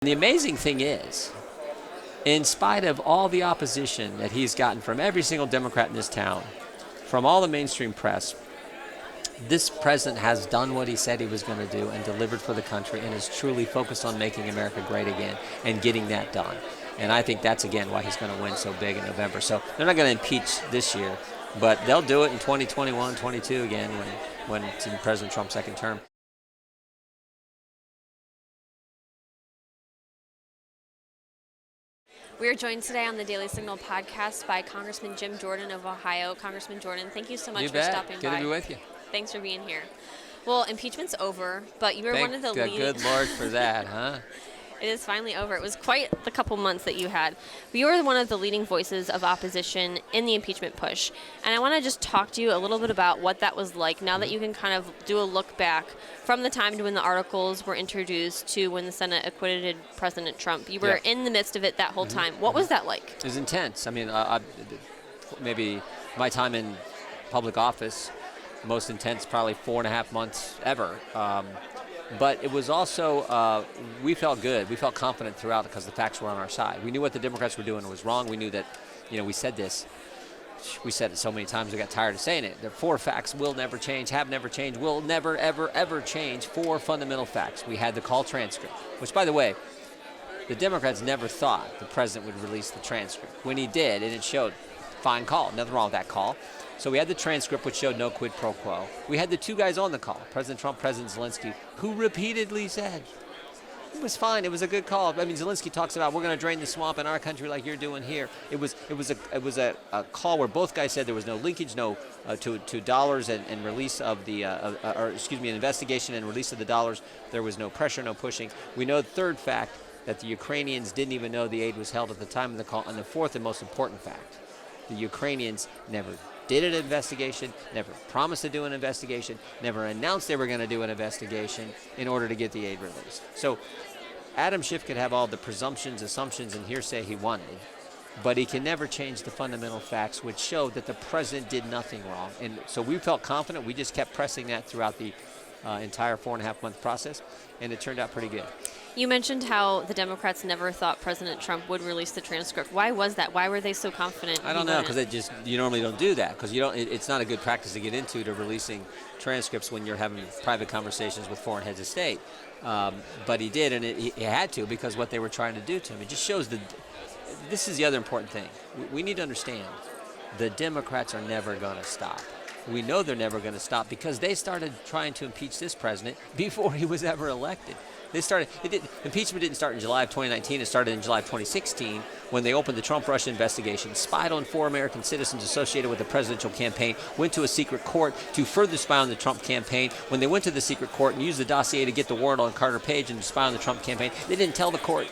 The amazing thing is, in spite of all the opposition that he's gotten from every single Democrat in this town, from all the mainstream press, this president has done what he said he was going to do and delivered for the country and is truly focused on making America great again and getting that done. And I think that's, again, why he's going to win so big in November. So they're not going to impeach this year, but they'll do it in 2021, 22 again when it's in President Trump's second term. We are joined today on the Daily Signal podcast by Congressman Jim Jordan of Ohio. Congressman Jordan, thank you so much for stopping by. Good to be with you. Thanks for being here. Well, impeachment's over, but you were one of the leading... Good Lord for that, huh? It is finally over. It was quite the couple months that you had. But you were one of the leading voices of opposition in the impeachment push. And I want to just talk to you a little bit about what that was like now that you can kind of do a look back from the time to when the articles were introduced to when the Senate acquitted President Trump. You were in the midst of it that whole time. What was that like? It was intense. I mean, maybe my time in public office, most intense probably 4.5 months ever. But it was also, we felt good. We felt confident throughout because the facts were on our side. We knew what the Democrats were doing was wrong. We knew that, we said this. We said it so many times we got tired of saying it. The 4 facts will never change, have never changed, will never, ever, ever change. 4 fundamental facts. We had the call transcript, which, by the way, the Democrats never thought the president would release the transcript. When he did, and it showed, fine call, nothing wrong with that call. So we had the transcript, which showed no quid pro quo. We had the 2 guys on the call, President Trump, President Zelensky, who repeatedly said, it was fine, it was a good call. I mean, Zelensky talks about, we're going to drain the swamp in our country like you're doing here. It was a call where both guys said there was no linkage, to dollars and release of the, an investigation and release of the dollars. There was no pressure, no pushing. We know the 3rd fact, that the Ukrainians didn't even know the aid was held at the time of the call. And the 4th and most important fact, the Ukrainians never did an investigation, never promised to do an investigation, never announced they were going to do an investigation in order to get the aid released. So Adam Schiff could have all the presumptions, assumptions, and hearsay he wanted, but he can never change the fundamental facts which showed that the president did nothing wrong. And so we felt confident. We just kept pressing that throughout the entire 4.5-month process, and it turned out pretty good. You mentioned how the Democrats never thought President Trump would release the transcript. Why was that? Why were they so confident? I don't know, because you normally don't do that, because it's not a good practice to get into, to releasing transcripts when you're having private conversations with foreign heads of state. But he did, and he had to, because what they were trying to do to him. It just shows this is the other important thing. We need to understand the Democrats are never going to stop. We know they're never going to stop because they started trying to impeach this president before he was ever elected. Impeachment didn't start in July of 2019. It started in July of 2016 when they opened the Trump-Russia investigation, spied on 4 American citizens associated with the presidential campaign, went to a secret court to further spy on the Trump campaign. When they went to the secret court and used the dossier to get the warrant on Carter Page and to spy on the Trump campaign, they didn't tell the court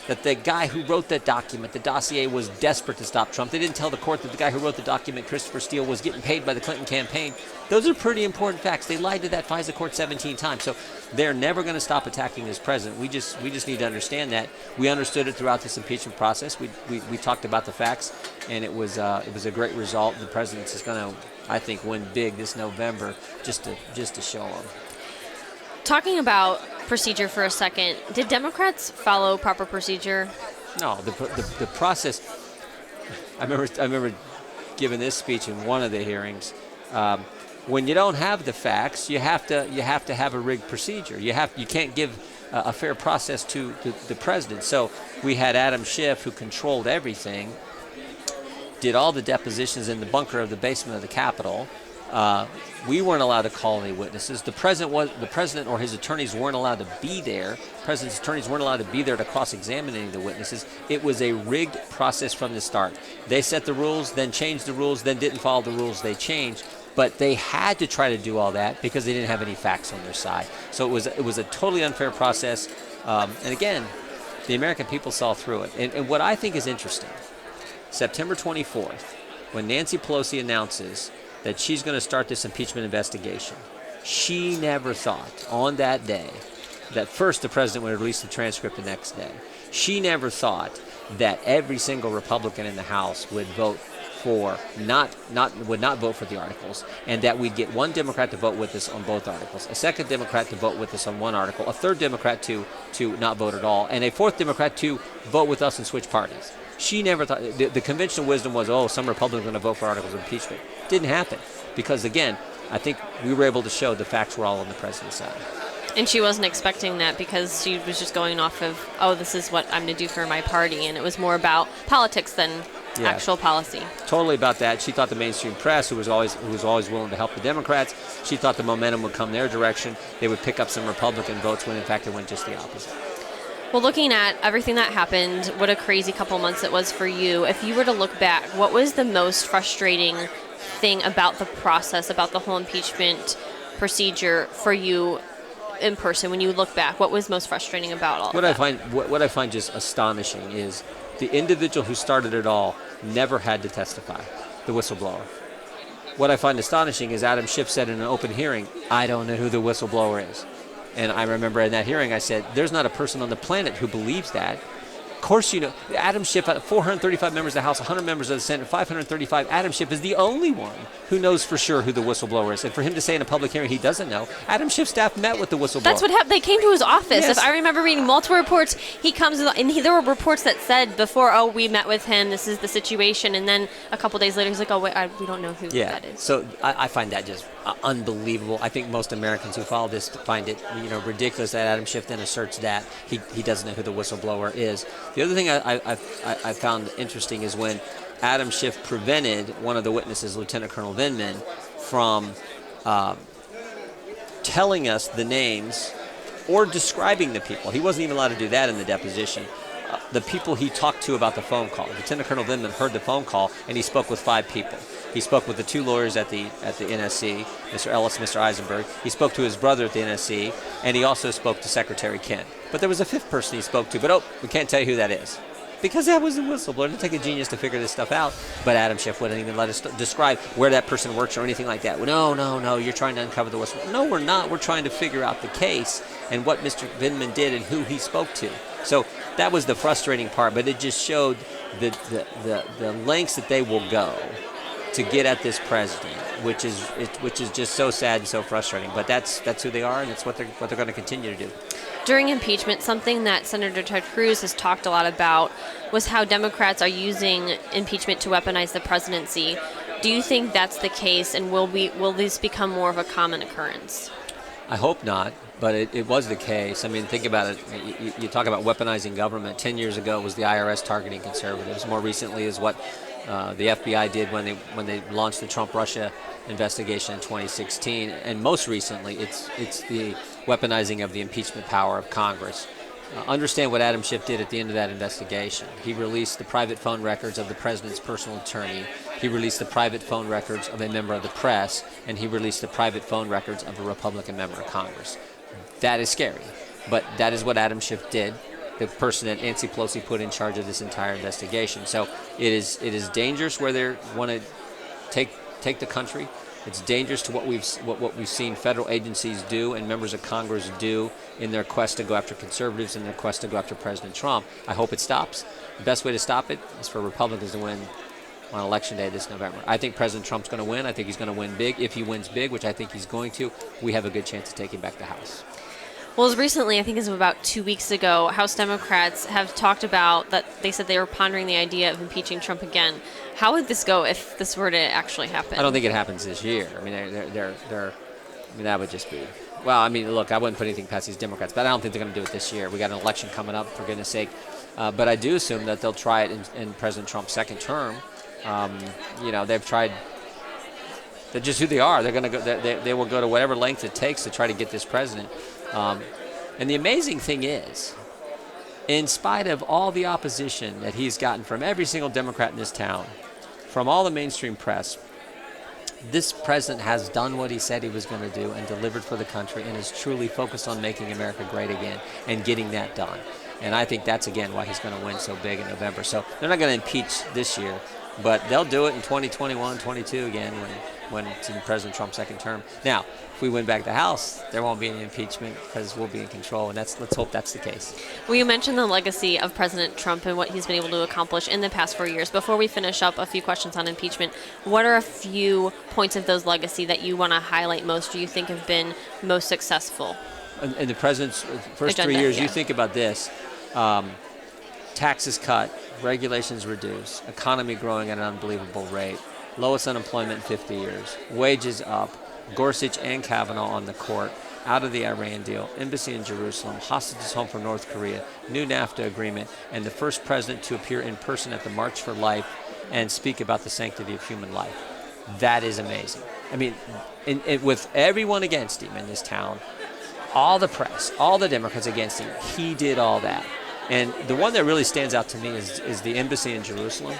that the guy who wrote that document, the dossier, was desperate to stop Trump. They didn't tell the court that the guy who wrote the document, Christopher Steele, was getting paid by the Clinton campaign. Those are pretty important facts. They lied to that FISA court 17 times. So they're never going to stop attacking this president. We just need to understand that. We understood it throughout this impeachment process. We talked about the facts, and it was a great result. The president is going to, I think, win big this November just to show them. Talking about procedure for a second, did Democrats follow proper procedure? No, the process. I remember giving this speech in one of the hearings. When you don't have the facts, you have to have a rigged procedure. You can't give a fair process to the president. So we had Adam Schiff, who controlled everything, did all the depositions in the bunker of the basement of the Capitol. We weren't allowed to call any witnesses. The president or his attorneys weren't allowed to be there. The president's attorneys weren't allowed to be there to cross-examine any of the witnesses. It was a rigged process from the start. They set the rules, then changed the rules, then didn't follow the rules they changed. But they had to try to do all that because they didn't have any facts on their side. So it was a totally unfair process. And again, the American people saw through it. And what I think is interesting, September 24th, when Nancy Pelosi announces that she's going to start this impeachment investigation, she never thought on that day that first the president would release the transcript the next day. She never thought that every single Republican in the House would vote would not vote for the articles, and that we'd get one Democrat to vote with us on both articles, a second Democrat to vote with us on one article, a third Democrat to not vote at all, and a fourth Democrat to vote with us and switch parties. She never thought, the conventional wisdom was, some Republicans are going to vote for articles of impeachment. Didn't happen, because again, I think we were able to show the facts were all on the president's side. And she wasn't expecting that because she was just going off of, this is what I'm going to do for my party. And it was more about politics than actual policy. Totally about that. She thought the mainstream press, who was always willing to help the Democrats, she thought the momentum would come their direction. They would pick up some Republican votes when in fact it went just the opposite. Well, looking at everything that happened, what a crazy couple months it was for you. If you were to look back, what was the most frustrating thing about the process, about the whole impeachment procedure for you in person when you look back? What was most frustrating about all of that? What I find just astonishing is the individual who started it all never had to testify, the whistleblower. What I find astonishing is Adam Schiff said in an open hearing, I don't know who the whistleblower is. And I remember in that hearing I said, there's not a person on the planet who believes that. Of course, Adam Schiff, 435 members of the House, 100 members of the Senate, 535, Adam Schiff is the only one who knows for sure who the whistleblower is. And for him to say in a public hearing he doesn't know, Adam Schiff's staff met with the whistleblower. That's what happened. They came to his office. Yes. If I remember reading multiple reports, he comes, and there were reports that said before, we met with him, this is the situation. And then a couple days later, he's like, wait, we don't know who that is. So I find that just unbelievable. I think most Americans who follow this find it ridiculous that Adam Schiff then asserts that he doesn't know who the whistleblower is. The other thing I found interesting is when Adam Schiff prevented one of the witnesses, Lieutenant Colonel Vindman, from telling us the names or describing the people. He wasn't even allowed to do that in the deposition. The people he talked to about the phone call. Lieutenant Colonel Vindman heard the phone call, and he spoke with 5 people. He spoke with the 2 lawyers at the NSC, Mr. Ellis and Mr. Eisenberg. He spoke to his brother at the NSC, and he also spoke to Secretary Kent. But there was a 5th person he spoke to, but we can't tell you who that is. Because that was the whistleblower. It didn't take a genius to figure this stuff out. But Adam Schiff wouldn't even let us describe where that person works or anything like that. Well, no, you're trying to uncover the whistleblower. No, we're not. We're trying to figure out the case and what Mr. Vindman did and who he spoke to. So that was the frustrating part, but it just showed the lengths that they will go to get at this president, which is just so sad and so frustrating. But that's who they are, and it's what they're going to continue to do. During impeachment, something that Senator Ted Cruz has talked a lot about was how Democrats are using impeachment to weaponize the presidency. Do you think that's the case, and will this become more of a common occurrence? I hope not, but it was the case. I mean, think about it. You talk about weaponizing government. 10 years ago it was the IRS targeting conservatives. More recently is what the FBI did when they launched the Trump-Russia investigation in 2016, and most recently it's the weaponizing of the impeachment power of Congress. Understand what Adam Schiff did at the end of that investigation. He released the private phone records of the president's personal attorney. He released the private phone records of a member of the press, and he released the private phone records of a Republican member of Congress. That is scary, but that is what Adam Schiff did, the person that Nancy Pelosi put in charge of this entire investigation. So it is dangerous where they want to take the country. It's dangerous to what we've seen federal agencies do and members of Congress do in their quest to go after conservatives and their quest to go after President Trump. I hope it stops. The best way to stop it is for Republicans to win on Election Day this November. I think President Trump's going to win. I think he's going to win big. If he wins big, which I think he's going to, we have a good chance of taking back the House. Well, as recently, I think as of about 2 weeks ago, House Democrats have talked about that they said they were pondering the idea of impeaching Trump again. How would this go if this were to actually happen? I don't think it happens this year. I mean, that would just be. Well, I mean, look, I wouldn't put anything past these Democrats, but I don't think they're going to do it this year. We got an election coming up, for goodness sake. But I do assume that they'll try it in President Trump's second term. They've tried. They're just who they are. They're going to go. They will go to whatever length it takes to try to get this president. And the amazing thing is, in spite of all the opposition that he's gotten from every single Democrat in this town, from all the mainstream press, this president has done what he said he was going to do and delivered for the country and is truly focused on making America great again and getting that done. And I think that's, again, why he's going to win so big in November. So they're not going to impeach this year, but they'll do it in 2021, 22 again when it's in President Trump's second term. Now, if we win back the House, there won't be any impeachment because we'll be in control, and let's hope that's the case. Well, you mentioned the legacy of President Trump and what he's been able to accomplish in the past 4 years. Before we finish up, a few questions on impeachment. What are a few points of those legacy that you want to highlight most, or you think have been most successful? In the president's first Agenda, 3 years, yeah. you think about this. Taxes cut, regulations reduced, economy growing at an unbelievable rate, lowest unemployment in 50 years, wages up, Gorsuch and Kavanaugh on the court, out of the Iran deal, embassy in Jerusalem, hostages home from North Korea, new NAFTA agreement, and the first president to appear in person at the March for Life and speak about the sanctity of human life. That is amazing. I mean, with everyone against him in this town, all the press, all the Democrats against him, he did all that. And the one that really stands out to me is the embassy in Jerusalem,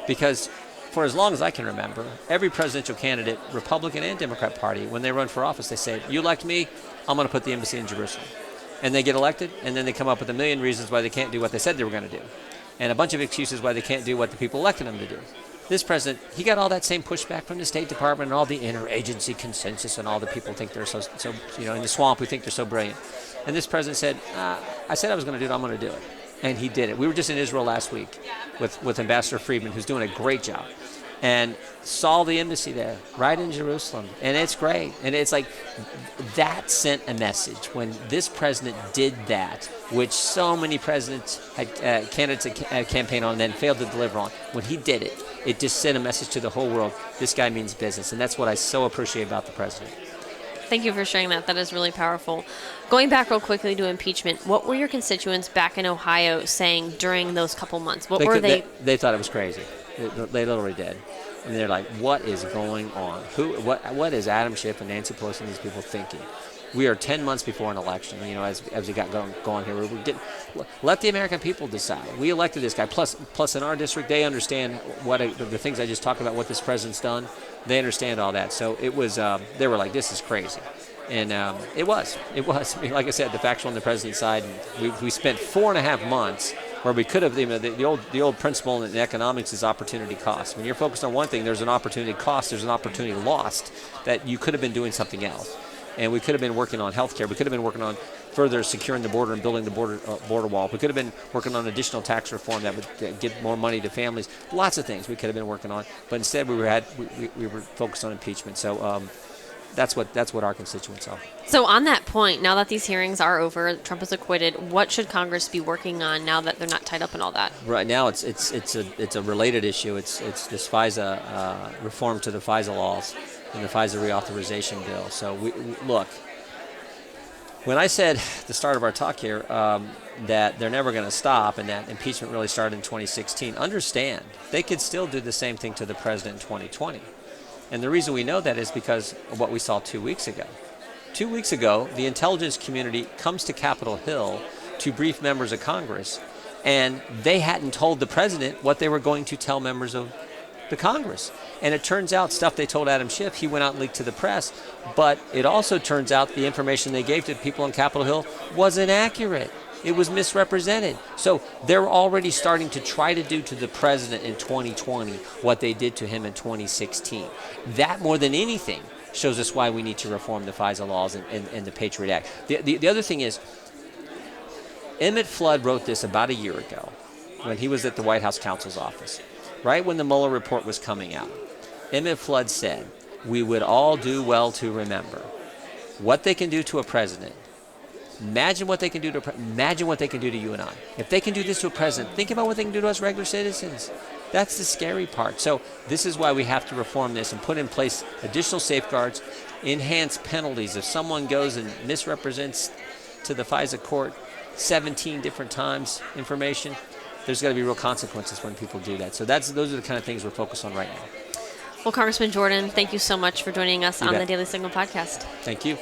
because for as long as I can remember, every presidential candidate, Republican and Democrat Party, when they run for office, they say, you elect me, I'm going to put the embassy in Jerusalem. And they get elected, and then they come up with a million reasons why they can't do what they said they were going to do, and a bunch of excuses why they can't do what the people elected them to do. This president, he got all that same pushback from the State Department and all the interagency consensus and all the people think they're so in the swamp who think they're so brilliant. And this president said, I said I was going to do it, I'm going to do it. And he did it. We were just in Israel last week with Ambassador Friedman, who's doing a great job, and saw the embassy there, right in Jerusalem. And it's great. And it's like that sent a message when this president did that, which so many presidents had candidates had campaigned on and then failed to deliver on. When he did it, it just sent a message to the whole world. This guy means business. And that's what I so appreciate about the president. Thank you for sharing that. That is really powerful. Going back real quickly to impeachment, what were your constituents back in Ohio saying during those couple months? What were they? They thought it was crazy. They literally did. I mean, they're like, what is going on? What is Adam Schiff and Nancy Pelosi and these people thinking? We are 10 months before an election, as we got going here. Let the American people decide. We elected this guy. Plus, in our district, they understand the things I just talked about, what this president's done. They understand all that. So it was, they were like, this is crazy. And it was. I mean, like I said, the factual on the president's side, we spent 4.5 months where we could have, the old principle in economics is opportunity cost. When you're focused on one thing, there's an opportunity cost, there's an opportunity lost that you could have been doing something else. And we could have been working on healthcare. We could have been working on further securing the border and building the border wall. We could have been working on additional tax reform that would give more money to families. Lots of things we could have been working on. But instead, we were focused on impeachment. So that's what our constituents are. So on that point, now that these hearings are over, Trump is acquitted, what should Congress be working on now that they're not tied up in all that? Right now, it's a related issue. It's this FISA reform to the FISA laws and the FISA reauthorization bill. So look, when I said at the start of our talk here that they're never going to stop and that impeachment really started in 2016, understand they could still do the same thing to the president in 2020. And the reason we know that is because of what we saw 2 weeks ago. 2 weeks ago, the intelligence community comes to Capitol Hill to brief members of Congress, and they hadn't told the president what they were going to tell members of the Congress. And it turns out stuff they told Adam Schiff, he went out and leaked to the press, but it also turns out the information they gave to people on Capitol Hill wasn't accurate. It was misrepresented. So they're already starting to try to do to the president in 2020 what they did to him in 2016. That, more than anything, shows us why we need to reform the FISA laws and the Patriot Act. The other thing is, Emmett Flood wrote this about a year ago when he was at the White House counsel's office, right when the Mueller report was coming out. Emmett Flood said, we would all do well to remember what they can do to a president. Imagine what they can do to you and I. If they can do this to a president, think about what they can do to us regular citizens. That's the scary part. So this is why we have to reform this and put in place additional safeguards, enhanced penalties. If someone goes and misrepresents to the FISA court 17 different times information, there's got to be real consequences when people do that. So those are the kind of things we're focused on right now. Well, Congressman Jordan, thank you so much for joining us on the Daily Signal podcast. Thank you.